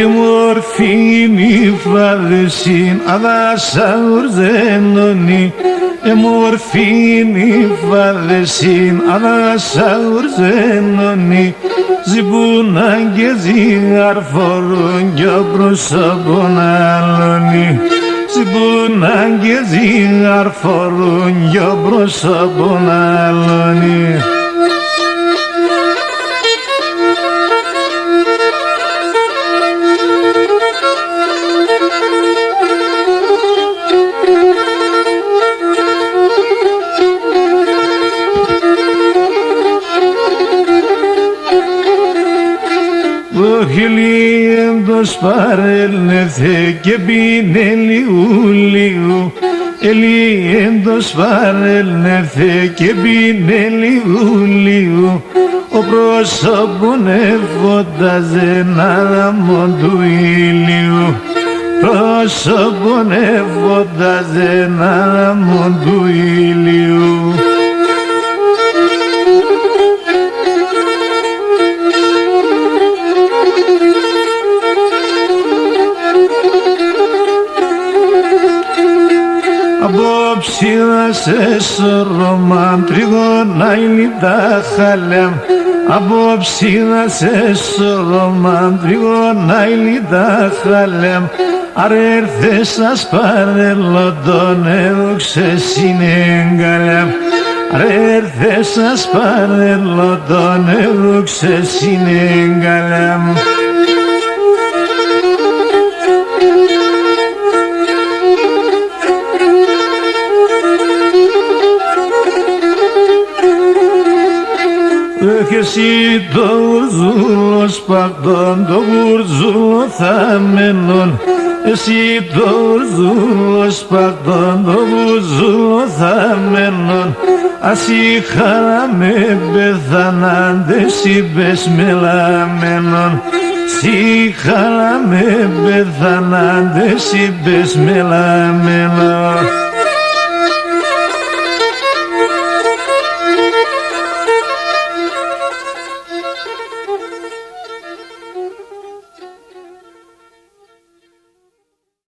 μορφή η φαδεσίν αδάσα ουρζένονι μορφή η φαδεσίν αδάσα ουρζένονι ζιμπούνα και ζυγαρφορούν κι ο πρόσωπον άλλονι ζιμπούνα και ζυγαρφορούν κι ο πρόσωπον άλλονι. Το χιλίεντος παρέλνεθε και πίνε λιού λιού ελίεντος παρέλνεθε και πίνε λιού λιού ο πρόσωπον εφώταζε ναραμόν του ήλιου πρόσωπον εφώταζε ναραμόν του ήλιου. Απόψη να σε σωρομάν τριγωνά ηλιτά χαλέμ απόψη να σε σωρομάν τριγωνά ηλιτά χαλέμ αρέρθες σας παρέλω τον έδωξε συνέγκαλέμ αρέρθες σας παρέλω τον έδωξε συνέγκαλέμ. Και εσύ το γουρζούλο σπακτόν, το γουρζούλο θαμενόν. Εσύ το γουρζούλο σπακτόν, το γουρζούλο θαμενόν. Ας είχαμε πεθανάντες είπες μελαμένον. Σ' είχαμε πεθανάντες είπες μελαμένον.